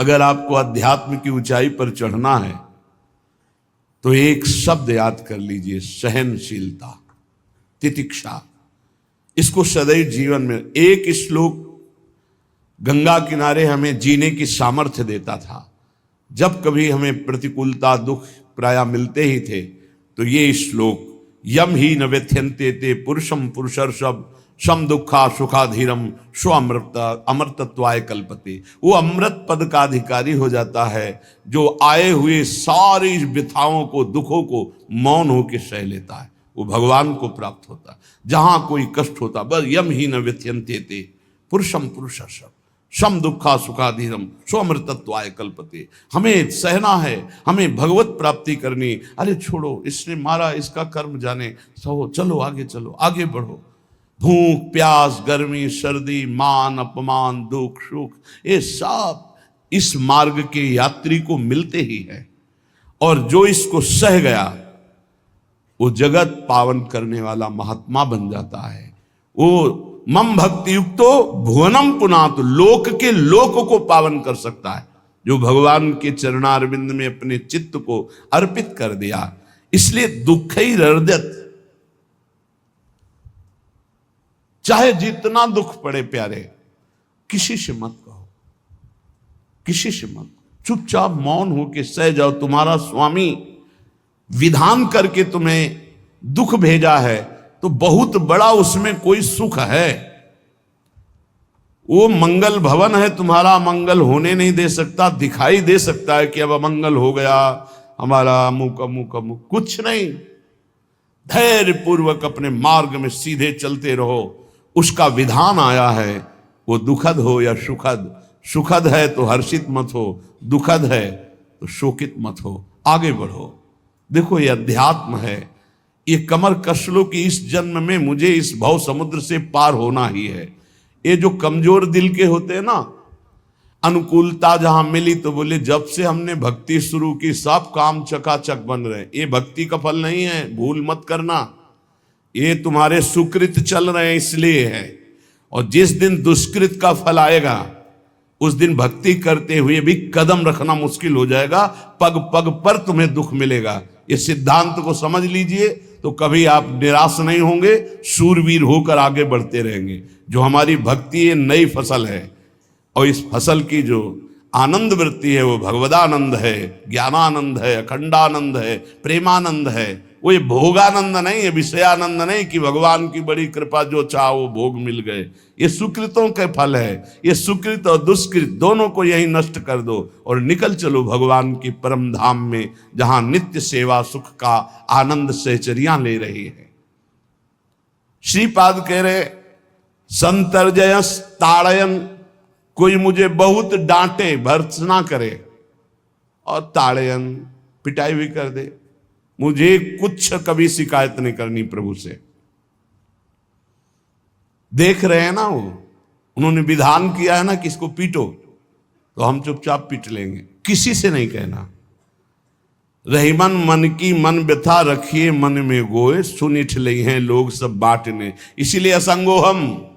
अगर आपको अध्यात्म की ऊंचाई पर चढ़ना है तो एक शब्द याद कर लीजिए, सहनशीलता, तितिक्षा। इसको सदैव जीवन में, एक श्लोक गंगा किनारे हमें जीने की सामर्थ्य देता था। जब कभी हमें प्रतिकूलता, दुख प्राय मिलते ही थे तो ये श्लोक, यम ही न व्यथ्यन्ते ते पुरुषम पुरुषर्षभ सम दुखा सुखाधीरम स्व अमृतत्वाय कल्पते। वो अमृत पद का अधिकारी हो जाता है जो आए हुए सारी व्यथाओं को, दुखों को मौन होकर सह लेता है, वो भगवान को प्राप्त होता है। जहां कोई कष्ट होता, बस यम ही न व्यथ्यन्ते ते पुरुषम पुरुषर्षभ सम दुखा सुखाधीरम स्वमृतत्वाय कल्पते। हमें सहना है, हमें भगवत प्राप्ति करनी। अरे छोड़ो, इसने मारा, इसका कर्म जाने, सहो, चलो आगे, चलो आगे बढ़ो। भूख प्यास, गर्मी सर्दी, मान अपमान, दुख सुख, ये सब इस मार्ग के यात्री को मिलते ही है। और जो इसको सह गया वो जगत पावन करने वाला महात्मा बन जाता है। वो मम भक्ति युक्तो भुवनम पुनात, लोक के लोक को पावन कर सकता है जो भगवान के चरणारविंद में अपने चित्त को अर्पित कर दिया। इसलिए दुखैर्हृदयत, चाहे जितना दुख पड़े प्यारे, किसी से मत कहो, किसी से मत, चुपचाप मौन होके सह जाओ। तुम्हारा स्वामी विधान करके तुम्हें दुख भेजा है तो बहुत बड़ा उसमें कोई सुख है। वो मंगल भवन है, तुम्हारा मंगल होने नहीं दे सकता। दिखाई दे सकता है कि अब अमंगल हो गया हमारा, अमुक अमुक अमुक, कुछ नहीं। धैर्य पूर्वक अपने मार्ग में सीधे चलते रहो। उसका विधान आया है, वो दुखद हो या सुखद, सुखद है तो हर्षित मत हो, दुखद है तो शोकित मत हो, आगे बढ़ो। देखो ये अध्यात्म है। ये कमर कस लो कि इस जन्म में मुझे इस भव समुद्र से पार होना ही है। ये जो कमजोर दिल के होते हैं ना, अनुकूलता जहां मिली तो बोले जब से हमने भक्ति शुरू की सब काम चकाचक बन रहे। ये भक्ति का फल नहीं है, भूल मत करना। ये तुम्हारे सुकृत चल रहे हैं इसलिए है। और जिस दिन दुष्कृत का फल आएगा उस दिन भक्ति करते हुए भी कदम रखना मुश्किल हो जाएगा, पग पग पर तुम्हें दुख मिलेगा। इस सिद्धांत को समझ लीजिए तो कभी आप निराश नहीं होंगे, शूरवीर होकर आगे बढ़ते रहेंगे। जो हमारी भक्ति ये नई फसल है और इस फसल की जो आनंद वृत्ति है वो भगवदानंद है, ज्ञानानंद है, अखंडानंद है, प्रेमानंद है। वो ये भोगानंद नहीं है, विषयानंद नहीं कि भगवान की बड़ी कृपा जो चाहो वो भोग मिल गए। ये सुकृतों के फल है। ये सुकृत और दुष्कृत दोनों को यही नष्ट कर दो और निकल चलो भगवान की परम धाम में, जहां नित्य सेवा सुख का आनंद सहचरियां ले रही है। श्रीपाद कह रहे, संतर्जयस ताड़यन, कोई मुझे बहुत डांटे, भर्त्सना करे और ताड़यन, पिटाई भी कर दे, मुझे कुछ कभी शिकायत नहीं करनी प्रभु से। देख रहे हैं ना, वो उन्होंने विधान किया है ना कि इसको पीटो, तो हम चुपचाप पीट लेंगे, किसी से नहीं कहना। रहीमन मन की मन व्यथा रखिए मन में गोए, सुनिठ ले हैं लोग सब बांटने। इसीलिए असंगो हम,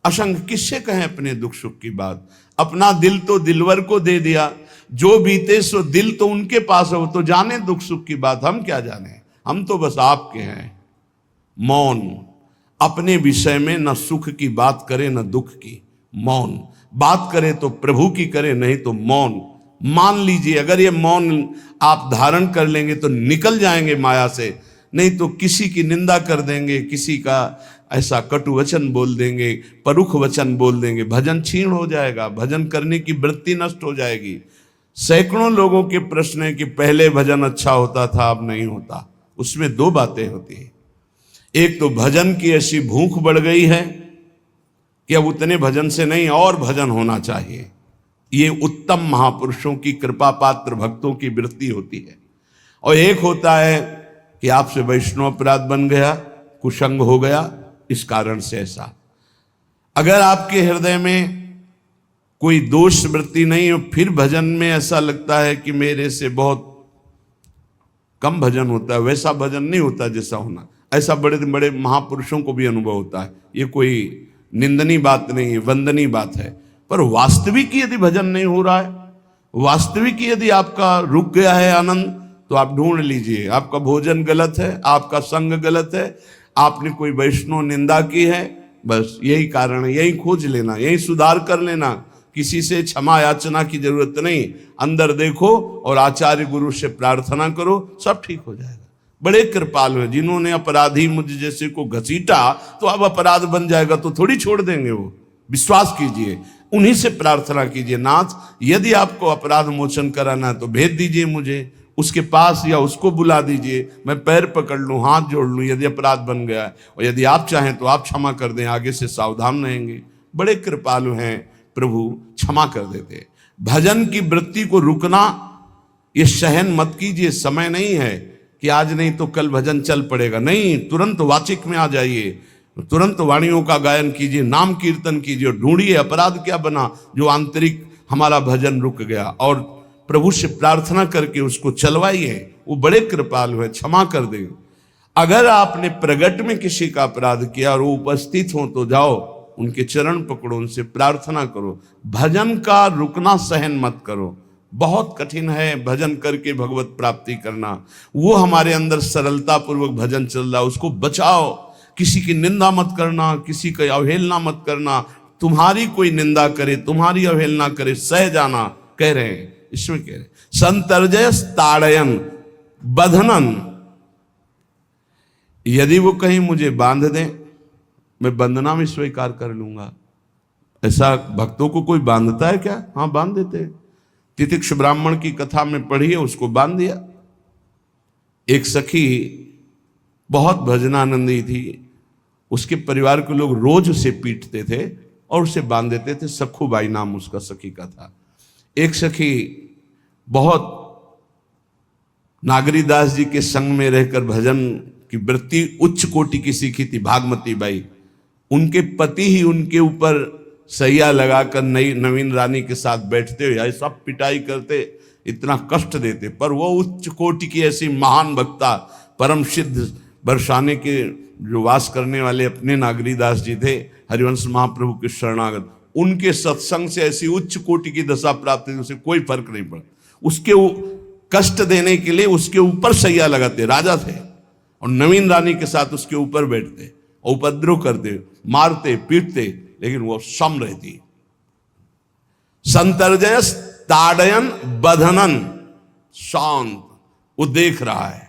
असंग किससे कहें अपने दुख सुख की बात। अपना दिल तो दिलवर को दे दिया, जो बीते सो दिल तो उनके पास है, वो तो जाने दुख सुख की बात, हम क्या जाने, हम तो बस आपके हैं। मौन, अपने विषय में न सुख की बात करे न दुख की, मौन। बात करे तो प्रभु की करे, नहीं तो मौन। मान लीजिए अगर ये मौन आप धारण कर लेंगे तो निकल जाएंगे माया से, नहीं तो किसी की निंदा कर देंगे, किसी का ऐसा कटु वचन बोल देंगे, परुख वचन बोल देंगे, भजन छीण हो जाएगा, भजन करने की वृत्ति नष्ट हो जाएगी। सैकड़ों लोगों के प्रश्न है कि पहले भजन अच्छा होता था अब नहीं होता। उसमें दो बातें होती है, एक तो भजन की ऐसी भूख बढ़ गई है कि अब उतने भजन से नहीं और भजन होना चाहिए। ये उत्तम महापुरुषों की कृपा पात्र भक्तों की वृत्ति होती है। और एक होता है कि आपसे वैष्णव अपराध बन गया, कुसंग हो गया, इस कारण से ऐसा। अगर आपके हृदय में कोई दोष वृत्ति नहीं हो, फिर भजन में ऐसा लगता है कि मेरे से बहुत कम भजन होता है, वैसा भजन नहीं होता जैसा होना। ऐसा बड़े बड़े महापुरुषों को भी अनुभव होता है। ये कोई निंदनीय बात नहीं है, वंदनीय बात है। पर वास्तविक यदि भजन नहीं हो रहा है वास्तविक यदि आपका रुक गया है आनंद, तो आप ढूंढ लीजिए, आपका भोजन गलत है, आपका संग गलत है, आपने कोई वैष्णव निंदा की है, बस यही कारण है, यही खोज लेना, यही सुधार कर लेना। किसी से क्षमा याचना की जरूरत नहीं, अंदर देखो और आचार्य गुरु से प्रार्थना करो, सब ठीक हो जाएगा। बड़े कृपालु है, जिन्होंने अपराधी मुझ जैसे को घसीटा तो अब अपराध बन जाएगा, तो थोड़ी छोड़ देंगे वो। विश्वास कीजिए, उन्हीं से प्रार्थना कीजिए, नाथ यदि आपको अपराध मोचन कराना है तो भेज दीजिए मुझे उसके पास, या उसको बुला दीजिए, मैं पैर पकड़ लूं, हाथ जोड़ लूं यदि अपराध बन गया है, और यदि आप चाहें तो आप क्षमा कर दें, आगे से सावधान रहेंगे। बड़े कृपालु हैं प्रभु, क्षमा कर देते। भजन की वृत्ति को रुकना ये सहन मत कीजिए, समय नहीं है कि आज नहीं तो कल भजन चल पड़ेगा, नहीं, तुरंत वाचिक में आ जाइए, तुरंत वाणियों का गायन कीजिए, नाम कीर्तन कीजिए, ढूंढिए अपराध क्या बना जो आंतरिक हमारा भजन रुक गया, और प्रभु से प्रार्थना करके उसको चलवाइए। वो बड़े कृपालु है, क्षमा कर देंगे। अगर आपने प्रगट में किसी का अपराध किया और वो उपस्थित हो तो जाओ, उनके चरण पकड़ो, उनसे प्रार्थना करो। भजन का रुकना सहन मत करो, बहुत कठिन है भजन करके भगवत प्राप्ति करना। वो हमारे अंदर सरलता पूर्वक भजन चल रहा, उसको बचाओ। किसी की निंदा मत करना, किसी की अवहेलना मत करना, तुम्हारी कोई निंदा करे, तुम्हारी अवहेलना करे, सह जाना, कह रहे हैं इसमें, कह रहे संतर्जय ताड़यन बंधनन, यदि वो कहीं मुझे बांध दें, मैं बंधना में स्वीकार कर लूंगा। ऐसा भक्तों को कोई बांधता है क्या? हाँ, बांध देते हैं। तितिक्ष ब्राह्मण की कथा में पढ़िए, उसको बांध दिया। एक सखी बहुत भजनानंदी थी, उसके परिवार के लोग रोज उसे पीटते थे और उसे बांध देते थे। सखूबाई नाम उसका सखी का था। एक सखी बहुत नागरीदास जी के संग में रहकर भजन की वृत्ति उच्च कोटि की सीखी थी, भागमती बाई। उनके पति ही उनके ऊपर सैया लगाकर नवीन रानी के साथ बैठते हुए सब पिटाई करते, इतना कष्ट देते, पर वो उच्च कोटि की ऐसी महान भक्ता, परम सिद्ध बरसाने के जो वास करने वाले अपने नागरीदास जी थे, हरिवंश महाप्रभु के शरणागत, उनके सत्संग से ऐसी उच्च कोटि की दशा प्राप्त हुई, उसे कोई फर्क नहीं पड़ा। उसके कष्ट देने के लिए उसके ऊपर सैया लगाते, राजा थे, और नवीन रानी के साथ उसके ऊपर बैठते, उपद्रव करते, मारते पीटते, लेकिन वो सम रहती। संतर्जय ताड़यन बंधनन, शांत, वो देख रहा है,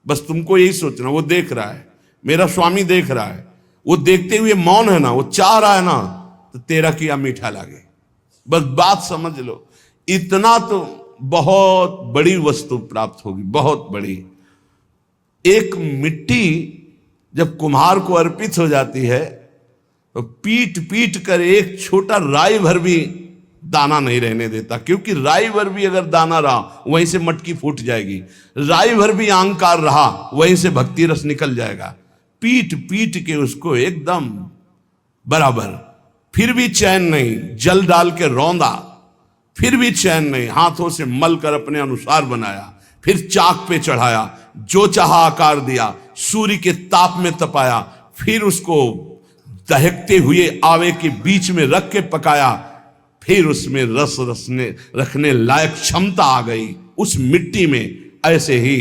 बस तुमको यही सोचना, वो देख रहा है, मेरा स्वामी देख रहा है। वो देखते हुए मौन है ना, वो चाह रहा है ना, तो तेरा किया मीठा लागे, बस बात समझ लो। इतना तो बहुत बड़ी वस्तु प्राप्त होगी, बहुत बड़ी। एक मिट्टी जब कुम्हार को अर्पित हो जाती है तो पीट पीट कर एक छोटा राई भर भी दाना नहीं रहने देता, क्योंकि राई भर भी अगर दाना रहा वहीं से मटकी फूट जाएगी, राई भर भी अहंकार रहा वहीं से भक्ति रस निकल जाएगा। पीट पीट के उसको एकदम बराबर, फिर भी चैन नहीं, जल डाल के रौंदा, फिर भी चैन नहीं, हाथों से मल कर अपने अनुसार बनाया, फिर चाक पे चढ़ाया, जो चाहा आकार दिया, सूर्य के ताप में तपाया, फिर उसको दहकते हुए आवे के बीच में रख के पकाया, फिर उसमें रस रखने लायक क्षमता आ गई उस मिट्टी में। ऐसे ही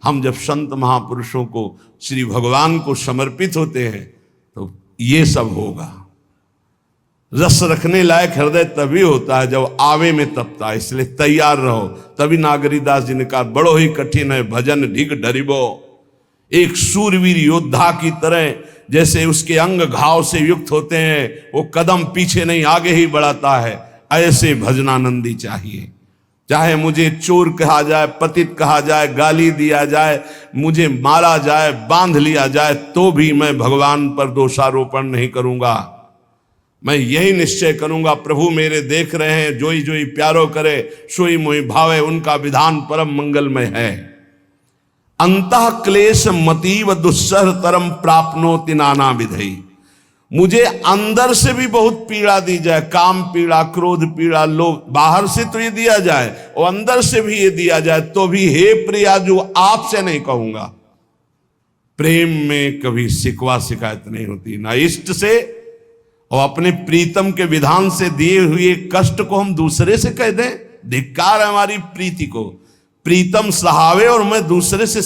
हम जब संत महापुरुषों को, श्री भगवान को समर्पित होते हैं तो ये सब होगा। रस रखने लायक हृदय तभी होता है जब आवे में तपता है, इसलिए तैयार रहो। तभी नागरीदास जी ने कहा, बड़ो ही कठिन है भजन ढिग डरिबो। एक सूरवीर योद्धा की तरह जैसे उसके अंग घाव से युक्त होते हैं, वो कदम पीछे नहीं आगे ही बढ़ाता है, ऐसे भजनानंदी चाहिए। चाहे मुझे चोर कहा जाए, पतित कहा जाए, गाली दिया जाए, मुझे मारा जाए, बांध लिया जाए, तो भी मैं भगवान पर दोषारोपण नहीं करूंगा। मैं यही निश्चय करूंगा, प्रभु मेरे देख रहे हैं, जोई जोई प्यारो करे सोई मोई भावे, उनका विधान परम मंगलमय है। अंतः क्लेश मतीव दुस्सह तरम प्राप्नोति नाना विधि। मुझे अंदर से भी बहुत पीड़ा दी जाए, काम पीड़ा, क्रोध पीड़ा, लोग बाहर से तो ये दिया जाए और अंदर से भी ये दिया जाए, तो भी हे प्रिया जो आपसे नहीं कहूंगा। प्रेम में कभी शिकवा शिकायत नहीं होती, ना इष्ट से और अपने प्रीतम के विधान से दिए हुए कष्ट को हम दूसरे से कह दें, धिक्कार है हमारी प्रीति को। प्रीतम सहावे और मैं दूसरे से